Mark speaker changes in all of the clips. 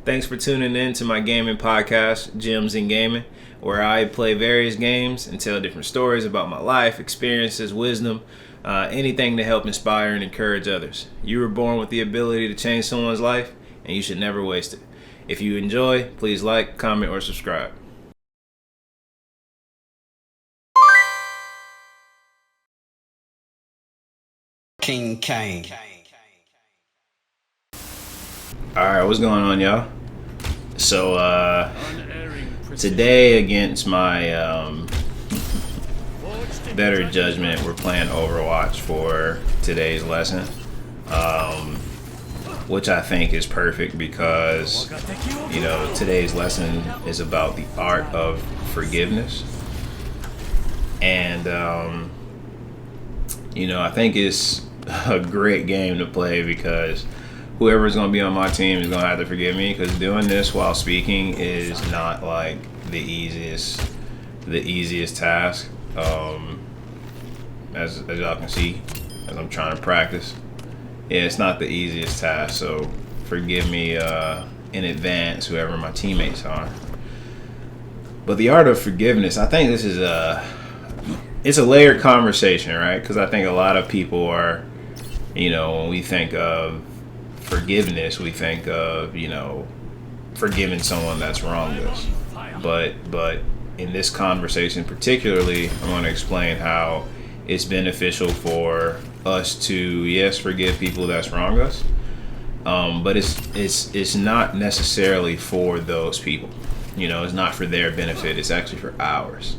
Speaker 1: Thanks for tuning in to my gaming podcast, Gems in Gaming, where I play various games and tell different stories about my life, experiences, wisdom, anything to help inspire and encourage others. You were born with the ability to change someone's life, and you should never waste it. If you enjoy, please like, comment, or subscribe.
Speaker 2: Kingcayne.
Speaker 1: Alright, what's going on, y'all? So, today against my better judgment, we're playing Overwatch for today's lesson, which I think is perfect because, today's lesson is about the art of forgiveness. And, I think it's a great game to play because whoever's going to be on my team is going to have to forgive me, because doing this while speaking is not like the easiest task. As y'all can see, as I'm trying to practice, it's not the easiest task. So forgive me in advance, whoever my teammates are. But the art of forgiveness, I think this is it's a layered conversation, right? Because I think a lot of people are, when we think of forgiveness, we think of, forgiving someone that's wronged us. But in this conversation particularly, I want to explain how it's beneficial for us to, yes, forgive people that's wronged us. But it's not necessarily for those people. It's not for their benefit. It's actually for ours.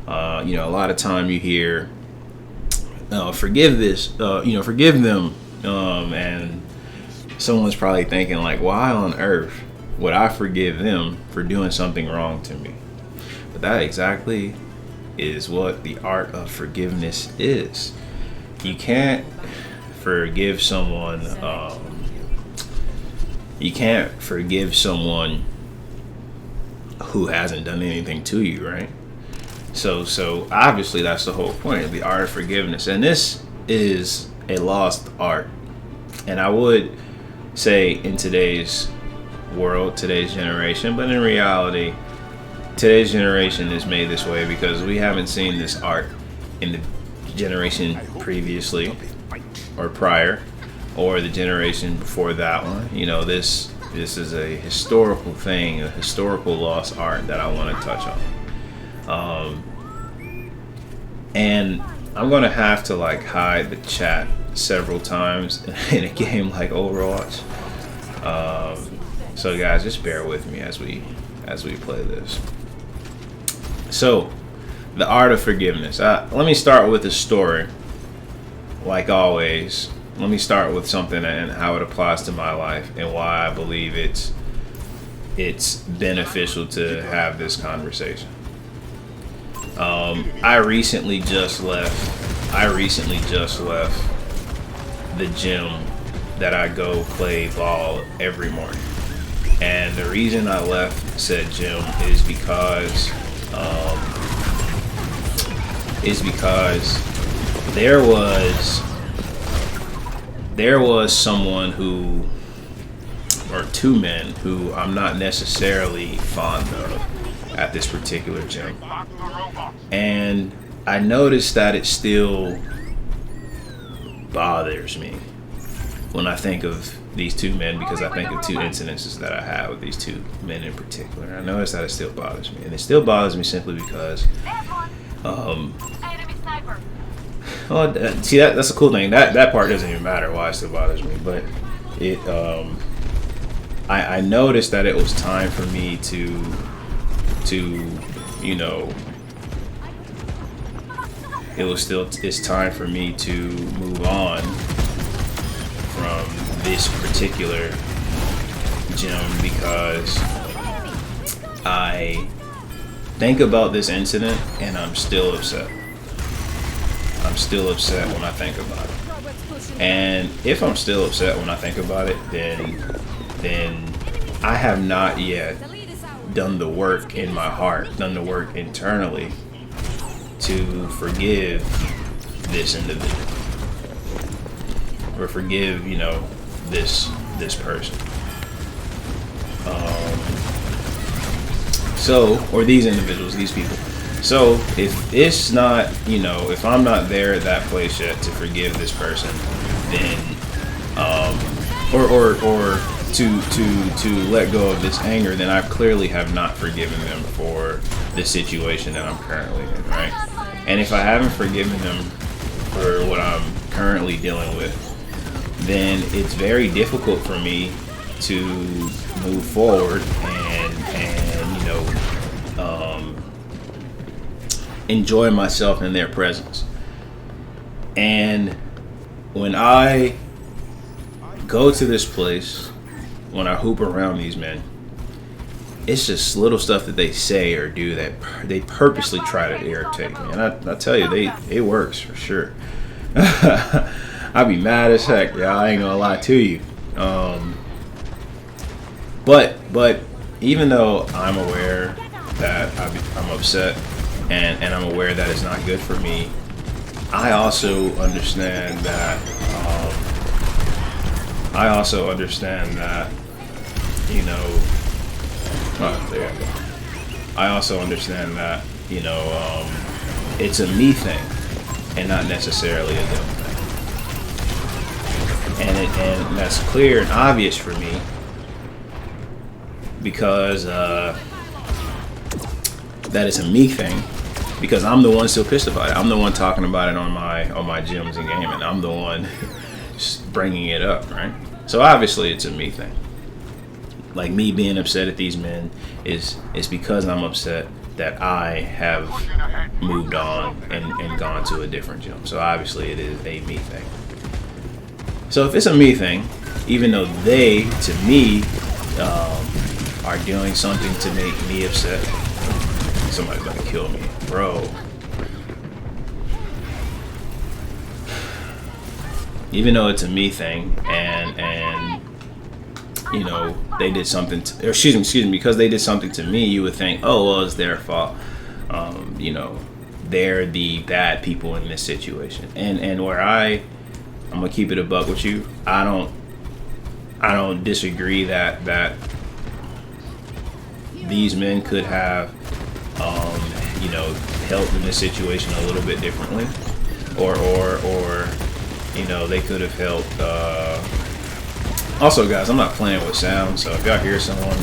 Speaker 1: A lot of time you hear, forgive them. And someone's probably thinking like, why on earth would I forgive them for doing something wrong to me? But that exactly is what the art of forgiveness is. You can't forgive someone. You can't forgive someone who hasn't done anything to you, right? So obviously that's the whole point of the art of forgiveness, and this is a lost art. And I would say in today's world, today's generation, but in reality, today's generation is made this way because we haven't seen this art in the generation previously or prior, or the generation before that one. This is a historical thing, a historical lost art that I want to touch on. And I'm gonna have to hide the chat several times in a game like Overwatch. So guys, just bear with me as we play this. So, the art of forgiveness. Let me start with a story. Like always, let me start with something and how it applies to my life and why I believe it's beneficial to have this conversation. I recently just left the gym that I go play ball every morning. And the reason I left said gym is because there was someone who, or two men who I'm not necessarily fond of at this particular gym. And I noticed that it still bothers me when I think of these two men, because I think of two incidences that I had with these two men in particular. I noticed that it still bothers me. And it still bothers me simply because see, that's a cool thing. That part doesn't even matter why it still bothers me, but it I noticed that it was time for me to it's time for me to move on from this particular gym, because I think about this incident and I'm still upset. I'm still upset when I think about it. And if I'm still upset when I think about it, then I have not yet done the work in my heart, done the work internally to forgive this individual, or forgive, this person. So, or these individuals, these people. So if it's not, you know, if I'm not there at that place yet to forgive this person, then, or to let go of this anger, then I clearly have not forgiven them for the situation that I'm currently in, right? And if I haven't forgiven them for what I'm currently dealing with, then it's very difficult for me to move forward and you know, enjoy myself in their presence. And when I go to this place, when I hoop around these men, it's just little stuff that they say or do that they purposely try to irritate me. And I tell you, it works for sure. I'd be mad as heck, y'all. I ain't gonna lie to you. But even though I'm aware that I'm upset and I'm aware that it's not good for me, I also understand that. You know. Oh, there you go. I also understand that, you know, it's a me thing and not necessarily a them thing. And that's clear and obvious for me because that it's a me thing, because I'm the one still pissed about it. I'm the one talking about it on my gyms and gaming. I'm the one bringing it up, right? So obviously it's a me thing. Like, me being upset at these men is because I'm upset that I have moved on and gone to a different gym. So obviously it is a me thing. So if it's a me thing, even though they, to me, are doing something to make me upset, somebody's about to kill me, bro. Even though it's a me thing, and you know, they did something to, or excuse me, because they did something to me, you would think, oh, well, it's their fault. You know, they're the bad people in this situation. And where I'm gonna keep it a buck with you, I don't disagree that these men could have, you know, helped in this situation a little bit differently, or you know, they could have helped. Also, guys, I'm not playing with sound, so if y'all hear someone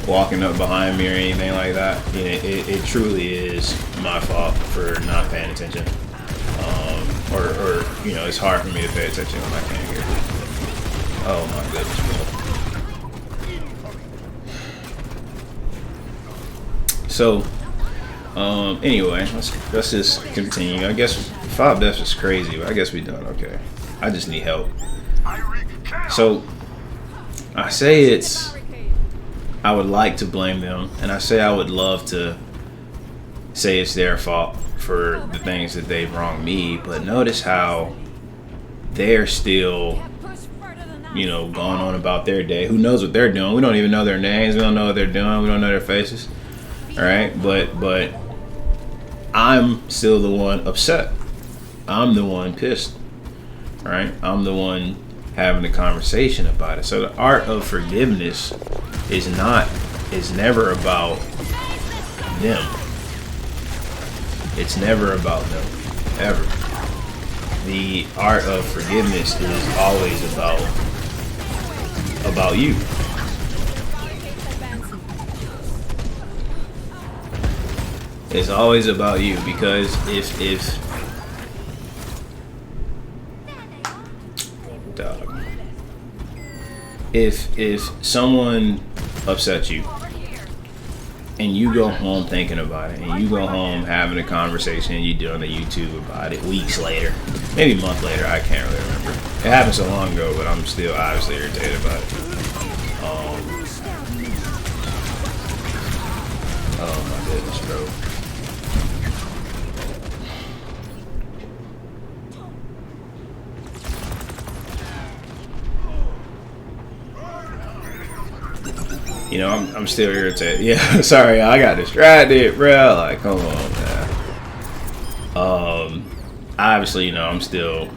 Speaker 1: walking up behind me or anything like that, you know, it truly is my fault for not paying attention. Or you know, it's hard for me to pay attention when I can't hear. Oh my goodness, bro. So, anyway, let's just continue. I guess 5 deaths is crazy, but I guess we done okay. I just need help. So, I say I would like to blame them, and I say I would love to say it's their fault for the things that they've wronged me, but notice how they're still, you know, going on about their day. Who knows what they're doing? We don't even know their names. We don't know what they're doing. We don't know their faces. All right, but I'm still the one upset. I'm the one pissed. All right, I'm the one having a conversation about it. So the art of forgiveness is never about them. It's never about them, ever. The art of forgiveness is always about you. It's always about you, because if someone upsets you and you go home thinking about it, and you go home having a conversation, and you do on the YouTube about it weeks later, maybe a month later, I can't really remember. It happened so long ago, but I'm still obviously irritated about it. Oh my goodness, bro. You know, I'm still irritated. Yeah, sorry, I got distracted, bro. Like, come on, man. Obviously, you know, I'm still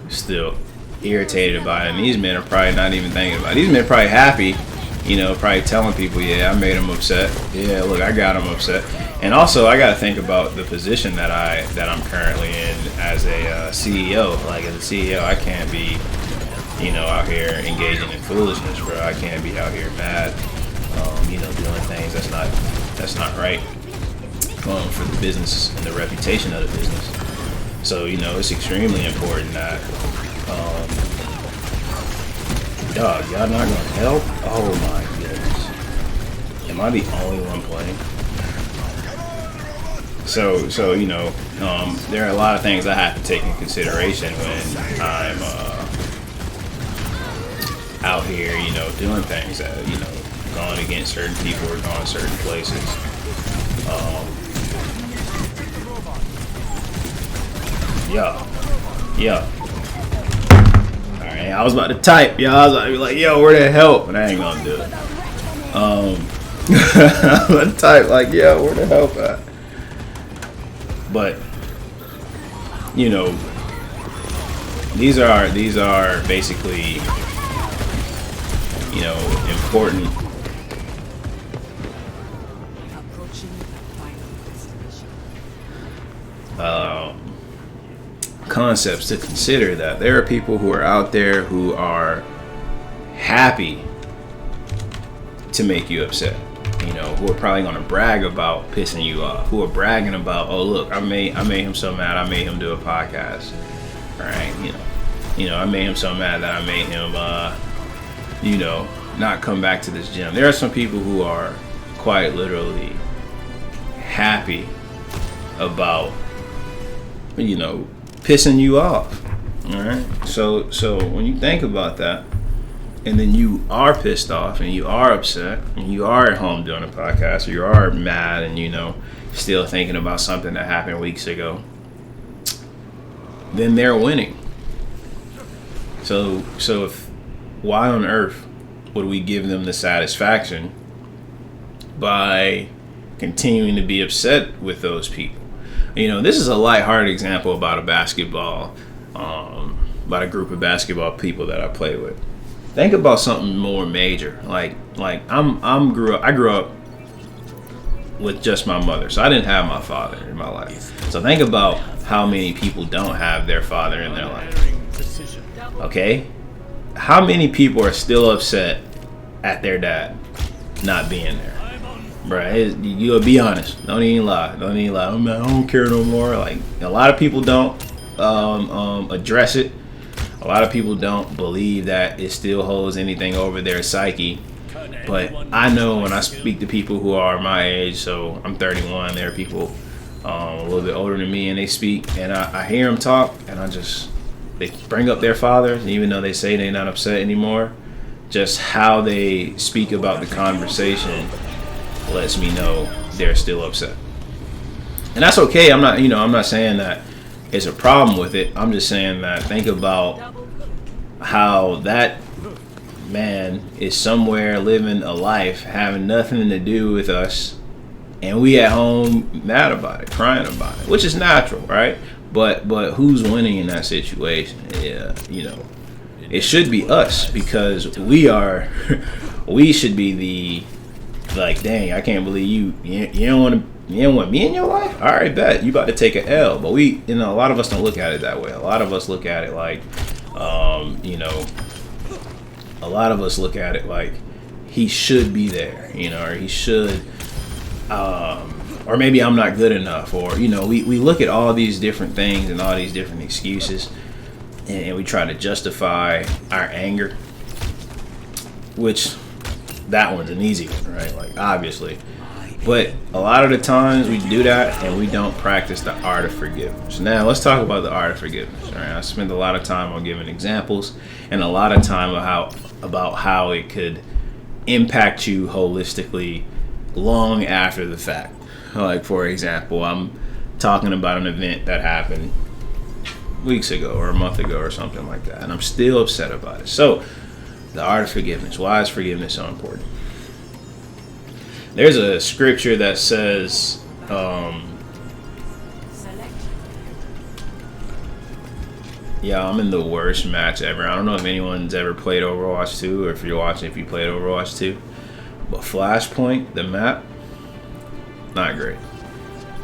Speaker 1: irritated about it. And these men are probably not even thinking about it. These men are probably happy Probably telling people, yeah, I made them upset. Yeah, look, I got them upset. And also, I got to think about the position that I'm currently in as a CEO. Like as a CEO, I can't be, out here engaging in foolishness, bro. I can't be out here mad, doing things that's not right for the business and the reputation of the business. So, it's extremely important that, dog, y'all not gonna help? Oh my goodness. Am I the only one playing? So there are a lot of things I have to take in consideration when I'm out here, doing things that, going against certain people or going certain places. Yeah. Alright, I was about to type, y'all. I was about to be like, yo, where the help? But I ain't gonna do it. I was about to type like, yo, where the help at? But these are basically important concepts to consider, that there are people who are out there who are happy to make you upset, who are probably going to brag about pissing you off, who are bragging about, oh look, I made him so mad, I made him do a podcast, right? I made him so mad that I made him not come back to this gym. There are some people who are quite literally happy about pissing you off. All right. So when you think about that, and then you are pissed off and you are upset and you are at home doing a podcast, or you are mad and still thinking about something that happened weeks ago, then they're winning. So if, why on earth would we give them the satisfaction by continuing to be upset with those people? This is a lighthearted example about a group of basketball people that I play with. Think about something more major. Like I grew up with just my mother, so I didn't have my father in my life. So think about how many people don't have their father in their life. Okay? How many people are still upset at their dad not being there? Bruh, you'll be honest. Don't even lie. I don't care no more. Like, a lot of people don't address it. A lot of people don't believe that it still holds anything over their psyche. But I know when I speak to people who are my age, so I'm 31, there are people a little bit older than me, and they speak, and I hear them talk, and they bring up their fathers, even though they say they're not upset anymore. Just how they speak about the conversation lets me know they're still upset, and that's okay. I'm not saying that it's a problem with it. I'm just saying that think about how that man is somewhere living a life having nothing to do with us, and we at home mad about it, crying about it, which is natural, right? But who's winning in that situation? Yeah, it should be us, because we should be the, like, dang, I can't believe you don't want me in your life? All right, bet. You about to take an L. But a lot of us don't look at it that way. A lot of us look at it like, he should be there, or he should, or maybe I'm not good enough, or, we look at all these different things and all these different excuses, and we try to justify our anger, which that one's an easy one, right? Like, obviously. But a lot of the times we do that and we don't practice the art of forgiveness. Now, let's talk about the art of forgiveness. All right? I spent a lot of time on giving examples and a lot of time about how it could impact you holistically long after the fact. Like, for example, I'm talking about an event that happened weeks ago or a month ago or something like that, and I'm still upset about it. So, the art of forgiveness. Why is forgiveness so important? There's a scripture that says, yeah, I'm in the worst match ever. I don't know if anyone's ever played Overwatch 2, or if you played Overwatch 2. But Flashpoint, the map, not great.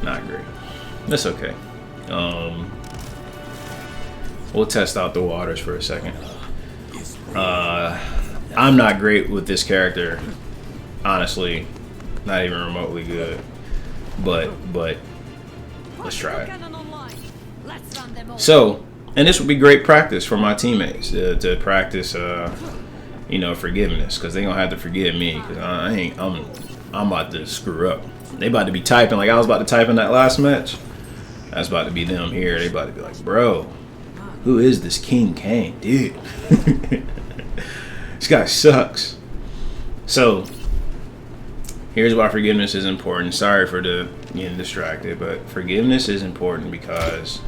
Speaker 1: Not great. That's okay. We'll test out the waters for a second. I'm not great with this character, honestly, not even remotely good. But let's try it. So, and this would be great practice for my teammates to practice, forgiveness, because they gonna have to forgive me, because I'm about to screw up. They about to be typing like I was about to type in that last match. That's about to be them here. They about to be like, bro, who is this Kingcayne, dude? This guy sucks. So here's why forgiveness is important. Sorry for getting distracted, but forgiveness is important because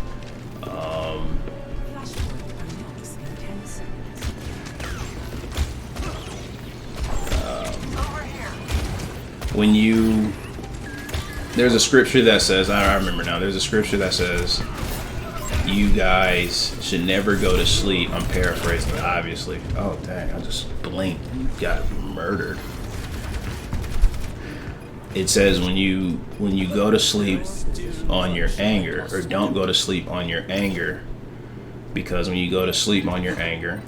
Speaker 1: there's a scripture that says, I remember now, there's a scripture that says you guys should never go to sleep. I'm paraphrasing, obviously. Oh dang, I just blinked. Got murdered. It says when you go to sleep on your anger, or don't go to sleep on your anger, because when you go to sleep on your anger,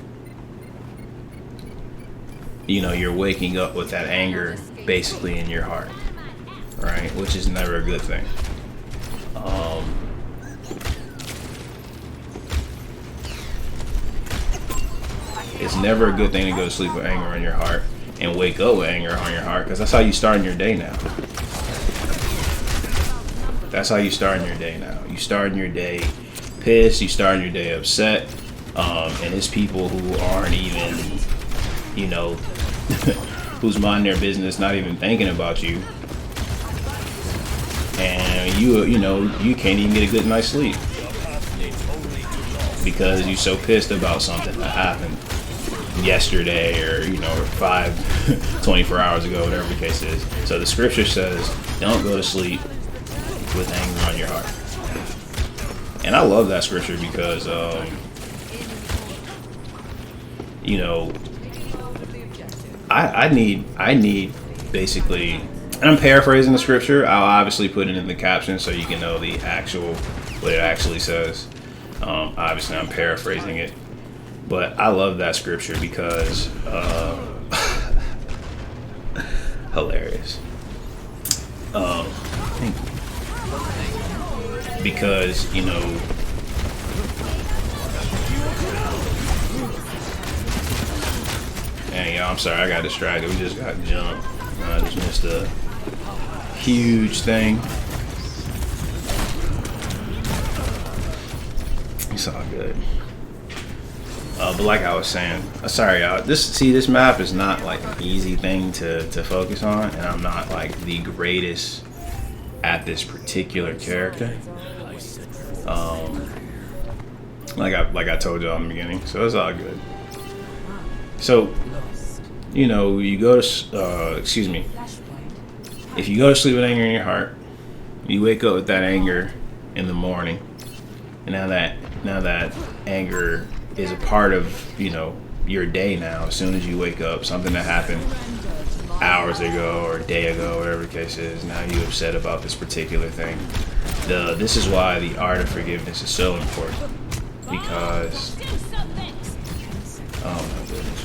Speaker 1: you're waking up with that anger basically in your heart, right? Which is never a good thing. It's never a good thing to go to sleep with anger on your heart and wake up with anger on your heart, because that's how you start your day now. That's how you start your day now. You start your day pissed, you start your day upset, and it's people who aren't even, who's mind their business, not even thinking about you. And you can't even get a good night's sleep because you're so pissed about something that happened yesterday, or 24 hours ago, whatever the case is. So the scripture says, don't go to sleep with anger on your heart. And I love that scripture because I need basically, and I'm paraphrasing the scripture. I'll obviously put it in the caption so you can know what it actually says. Obviously I'm paraphrasing it, but I love that scripture because hilarious. Thank you. Because dang, y'all, I'm sorry, I got distracted. We just got jumped. I just missed a huge thing. It's all good. But like I was saying, sorry y'all, this map is not like an easy thing to focus on, and I'm not like the greatest at this particular character. Like I told y'all in the beginning, so it's all good. So, you go to, if you go to sleep with anger in your heart, you wake up with that anger in the morning, and now that anger is a part of, your day now. As soon as you wake up, something that happened hours ago or a day ago, whatever the case is, now you're upset about this particular thing. This is why the art of forgiveness is so important, because oh my goodness.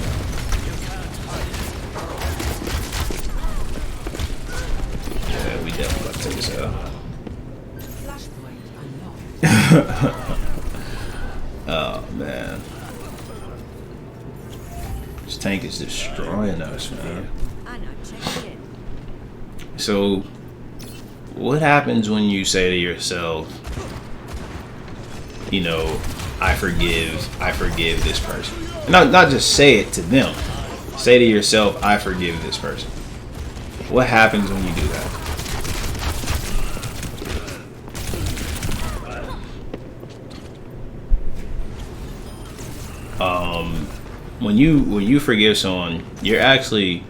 Speaker 1: Yeah, we definitely about to take this out. Oh man, this tank is destroying us, man. So what happens when you say to yourself, I forgive this person? Not just say it to them. Say to yourself, I forgive this person. What happens when you do that? When you forgive someone, you're actually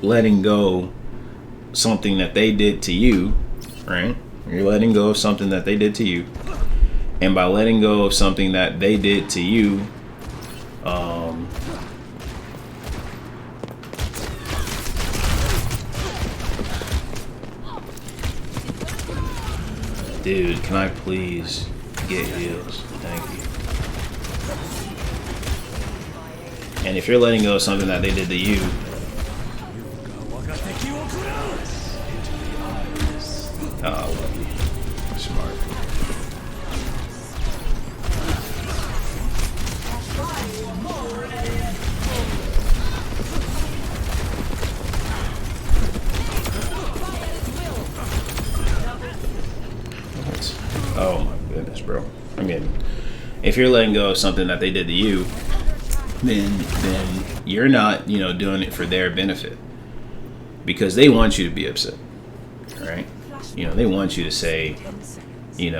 Speaker 1: letting go something that they did to you, right? You're letting go of something that they did to you, and by letting go of something that they did to you, Dude, can I please get heals? Thank you. And if you're letting go of something that they did to you, oh, I love you. Smart. Oh my goodness, bro. I mean, if you're letting go of something that they did to you, then you're not, doing it for their benefit, because they want you to be upset, right? They want you to say, they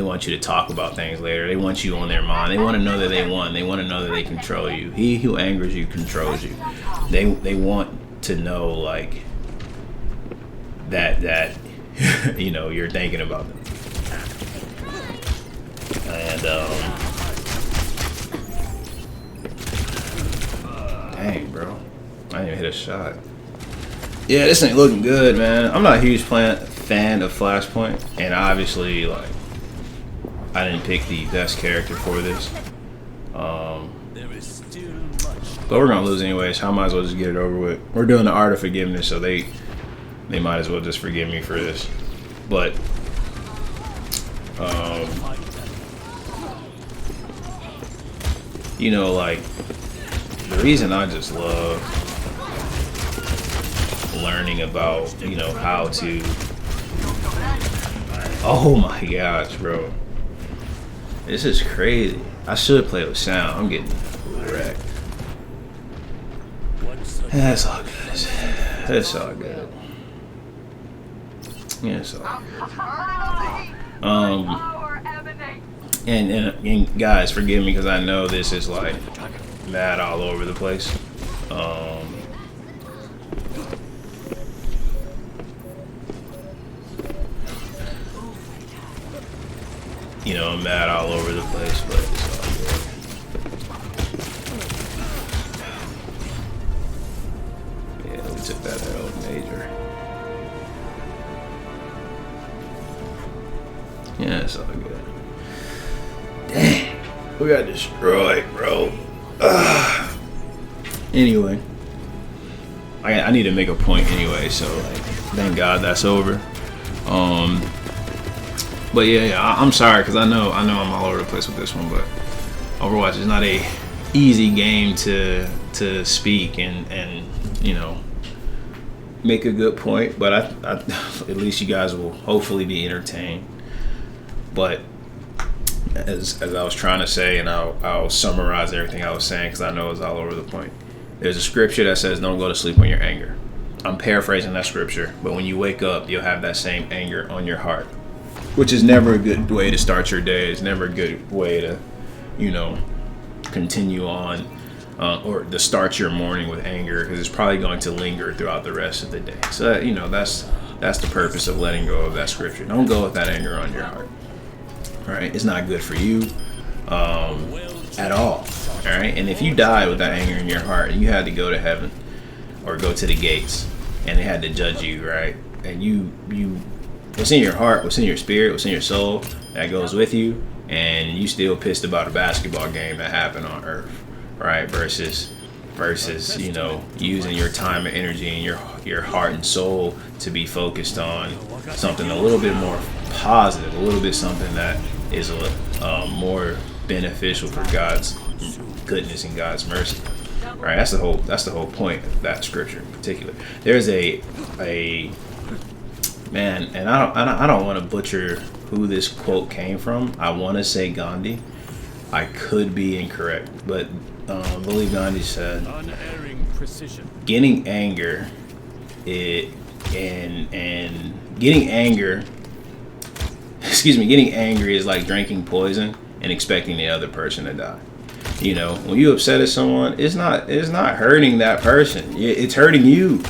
Speaker 1: want you to talk about things later. They want you on their mind. They want to know that they won. They want to know that they control you. He who angers you controls you. They want to know, like, that you're thinking about them. And dang, bro, I didn't even hit a shot. Yeah, this ain't looking good, man. I'm not a huge fan of Flashpoint, and obviously, like, I didn't pick the best character for this. But we're gonna lose anyways. So I might as well just get it over with. We're doing the art of forgiveness, so they might as well just forgive me for this. But like, the reason I just love learning about, how to, oh my gosh, bro, this is crazy. I should play with sound. I'm getting wrecked. That's all good. That's all good. Yeah, it's all good. And guys, forgive me, because I know this is like mad all over the place. I'm mad all over the place, but it's all good. Yeah, we took that L major. Yeah, it's all good. Dang, we got destroyed, bro. Anyway, I need to make a point anyway, so, like, thank God that's over. But yeah, I'm sorry, because I know I'm all over the place with this one, but Overwatch is not a easy game to speak and make a good point. But I at least you guys will hopefully be entertained. But as I was trying to say, and I'll summarize everything I was saying, because I know it's all over the point. There's a scripture that says, "Don't go to sleep on your anger." I'm paraphrasing that scripture, but when you wake up, you'll have that same anger on your heart, which is never a good way to start your day. It's never a good way to, continue on or to start your morning with anger, because it's probably going to linger throughout the rest of the day. So, that's the purpose of letting go of that scripture. Don't go with that anger on your heart. All right, it's not good for you at all. All right, and if you die with that anger in your heart and you had to go to heaven or go to the gates and they had to judge you, right? And you what's in your heart, what's in your spirit, what's in your soul, that goes with you, and you still pissed about a basketball game that happened on Earth, right? Versus using your time and energy and your heart and soul to be focused on something a little bit more positive, a little bit something that is more beneficial for God's goodness and God's mercy, right? That's the whole point of that scripture in particular. There's a man, and I don't want to butcher who this quote came from. I want to say Gandhi. I could be incorrect, but I believe Gandhi said, "Getting anger, getting angry is like drinking poison and expecting the other person to die." When you upset at someone, it's not hurting that person. It's hurting you.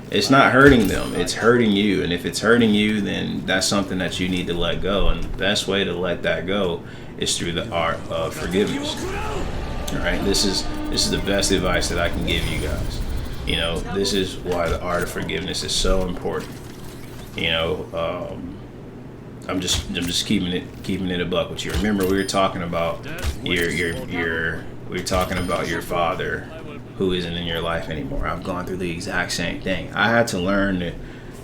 Speaker 1: It's not hurting them. It's hurting you. And if it's hurting you, then that's something that you need to let go. And the best way to let that go is through the art of forgiveness. All right. This is the best advice that I can give you guys. This is why the art of forgiveness is so important. You know, I'm just keeping it a buck with you. Remember, we were talking about your father who isn't in your life anymore. I've gone through the exact same thing. I had to learn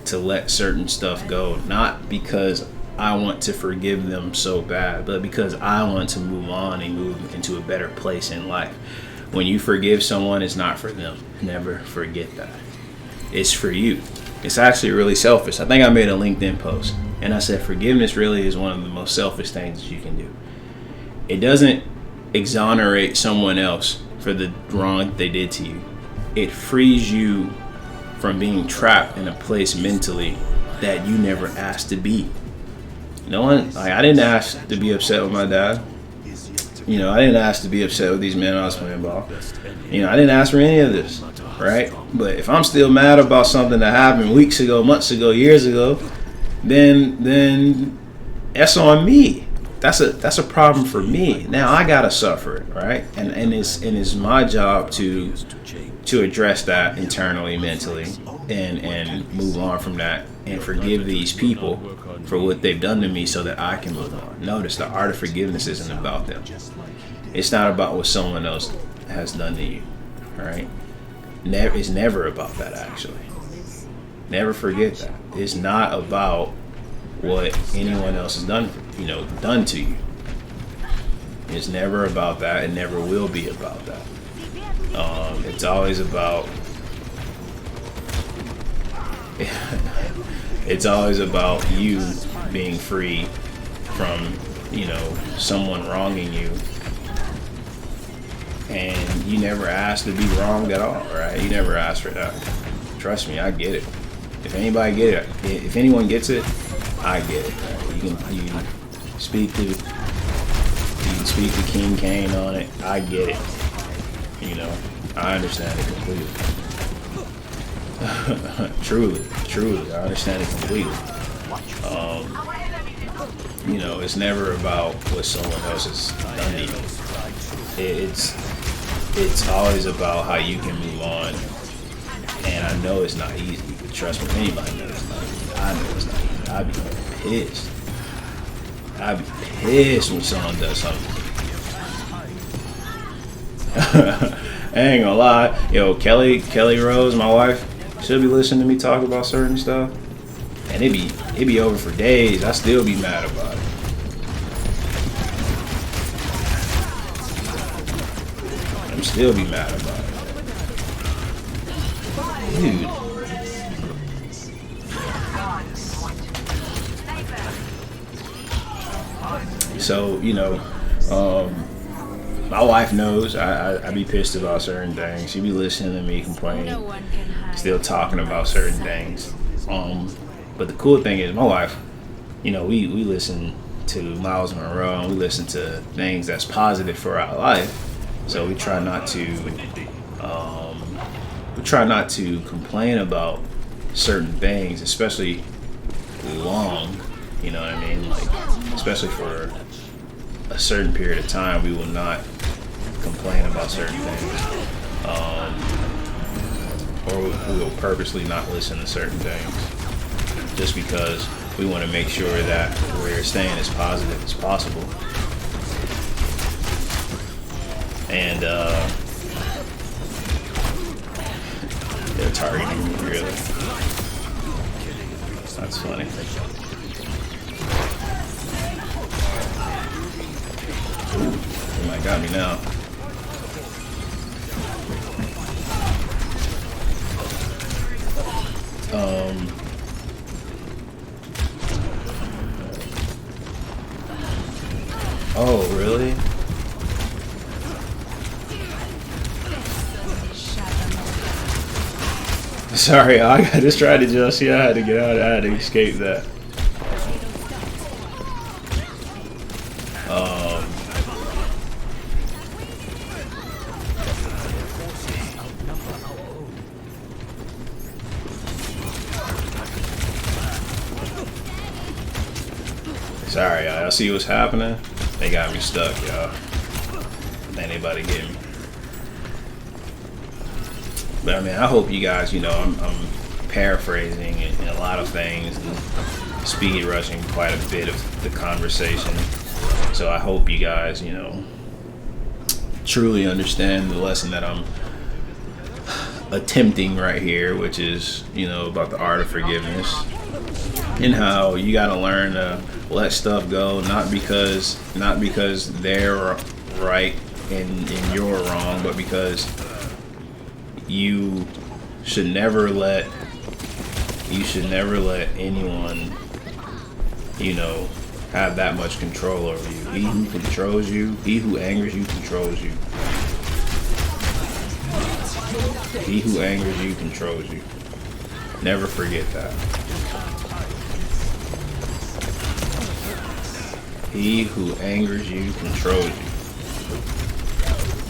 Speaker 1: to let certain stuff go, not because I want to forgive them so bad, but because I want to move on and move into a better place in life. When you forgive someone, it's not for them. Never forget that. It's for you. It's actually really selfish. I think I made a LinkedIn post and I said forgiveness really is one of the most selfish things that you can do. It doesn't exonerate someone else for the wrong they did to you. It frees you from being trapped in a place mentally that you never asked to be. No one, I didn't ask to be upset with my dad. You know, I didn't ask to be upset with these men I was playing ball. You know, I didn't ask for any of this, right? But if I'm still mad about something that happened weeks ago, months ago, years ago, then that's on me. That's a problem for me. Now I gotta suffer it, right? And it's my job to address that internally, mentally, and move on from that and forgive these people for what they've done to me so that I can move on. Notice the art of forgiveness isn't about them. It's not about what someone else has done to you, right? It's never about that, actually. Never forget that. It's not about what anyone else has done to you. It's never about that. It never will be about that. It's always about you being free from, someone wronging you. And you never asked to be wronged at all, right? You never asked for that. Trust me, I get it. If anyone gets it, I get it. Right? You can speak to Kingcayne on it. I get it. I understand it completely. truly, I understand it completely. It's never about what someone else has done to you. It's always about how you can move on. And I know it's not easy, but trust me, anybody knows it's not easy. I know it's not easy. I'd be pissed. I'd be pissed when someone does something. I ain't gonna lie. Yo, Kelly Rose, my wife, she'll be listening to me talk about certain stuff. And it be over for days. I still be mad about it. I'm still be mad about it. Dude. So, my wife knows I be pissed about certain things. She be listening to me complain, still talking about certain things. But the cool thing is my wife, we listen to Miles Monroe and we listen to things that's positive for our life. So we try not to complain about certain things, especially long, you know what I mean? Like, especially for a certain period of time, we will not complain about certain things. Or we will purposely not listen to certain things just because we want to make sure that we're staying as positive as possible. And they're targeting me, really. That's funny. Ooh, they might got me now. Oh, really? Sorry, I just tried to just, I had to get out, I had to escape that. Sorry, y'all see what's happening? They got me stuck, y'all. Ain't anybody get me. But I mean, I hope you guys, I'm paraphrasing and a lot of things, and speed rushing quite a bit of the conversation. So I hope you guys, truly understand the lesson that I'm attempting right here, which is, about the art of forgiveness and how you got to learn to let stuff go, not because they're right and you're wrong, but because you should never let anyone, have that much control over you. He who controls you, he who angers you controls you. He who angers you controls you. Never forget that. He who angers you controls you.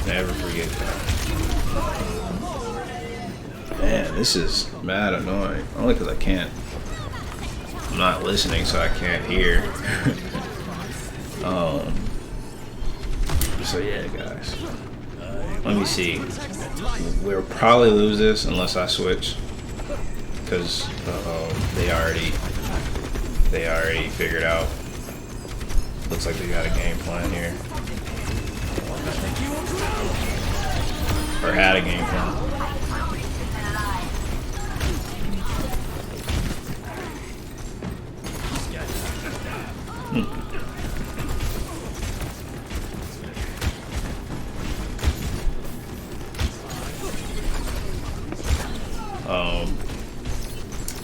Speaker 1: Never forget that. Man, this is mad annoying. Only because I'm not listening, so I can't hear. So yeah, guys. Let me see. We'll probably lose this unless I switch, because they already figured out. Looks like they got a game plan here, or had a game plan.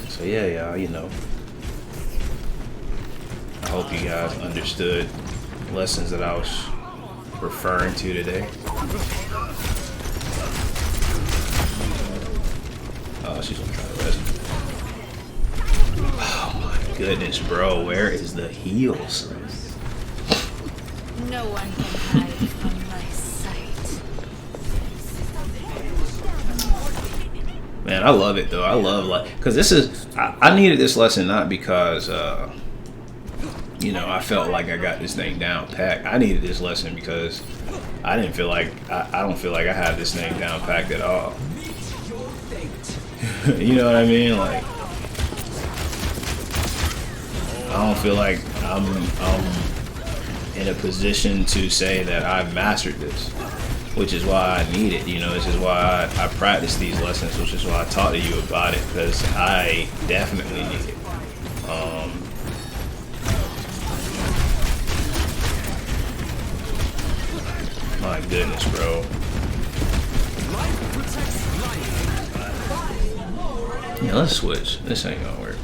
Speaker 1: So yeah, y'all, I hope you guys understood lessons that I was referring to today. Oh, she's gonna try to rescue. Oh my goodness, bro, where is the heals?
Speaker 3: No one can hide from my sight.
Speaker 1: Man, I love it though. I love because this is I needed this lesson not because I felt like I got this thing down packed. I needed this lesson because I didn't feel like I don't feel like I had this thing down packed at all. You know what I mean? Like, I don't feel like I'm in a position to say that I've mastered this, which is why I need it. This is why I practice these lessons, which is why I talk to you about it, because I definitely need it. My goodness, bro. Yeah, let's switch. This ain't gonna work.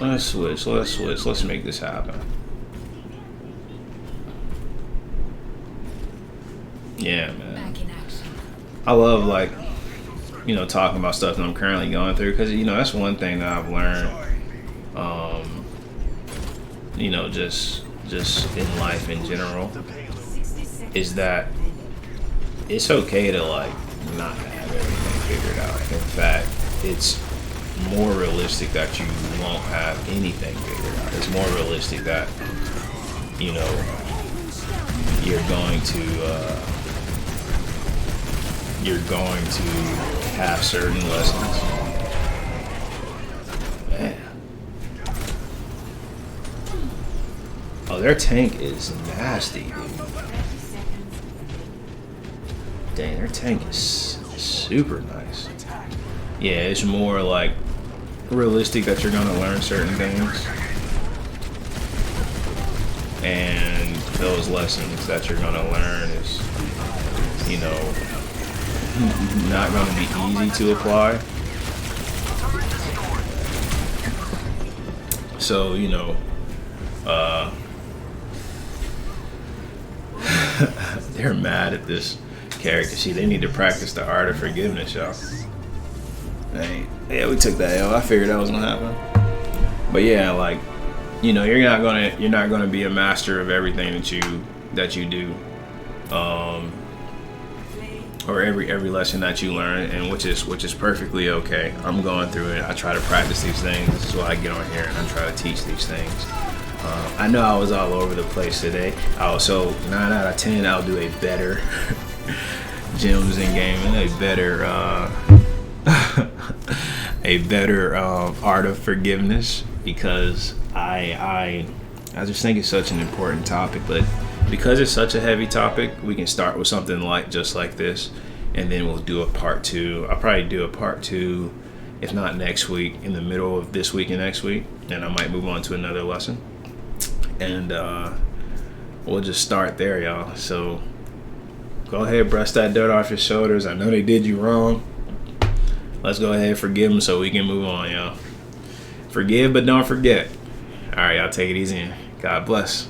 Speaker 1: Let's switch. Let's make this happen. Yeah, man. I love, talking about stuff that I'm currently going through, because, that's one thing that I've learned, just in life in general, is that it's okay to, not have everything figured out. In fact, it's more realistic that you won't have anything figured out. It's more realistic that you're going to have certain lessons. Man, oh, their tank is nasty, dude. Dang, their tank is super nice. Yeah, it's more realistic that you're gonna learn certain things, and those lessons that you're gonna learn is, not gonna be easy to apply. So, they're mad at this character. See, they need to practice the art of forgiveness, y'all. Hey, yeah, we took that L. I figured that was gonna happen. But yeah, you're not gonna be a master of everything that you do, or every lesson that you learn, and which is perfectly okay. I'm going through it. I try to practice these things. This is why I get on here and I try to teach these things. I know I was all over the place today. So 9 out of 10, I'll do a better gems in gaming, a better art of forgiveness, because I just think it's such an important topic. But because it's such a heavy topic, we can start with something like just like this, and then we'll do a part 2. I'll probably do a part 2, if not next week, in the middle of this week and next week, and I might move on to another lesson, and we'll just start there, y'all. So go ahead, brush that dirt off your shoulders. I know they did you wrong. Let's go ahead and forgive them so we can move on, y'all. Forgive, but don't forget. All right, y'all, take it easy. God bless.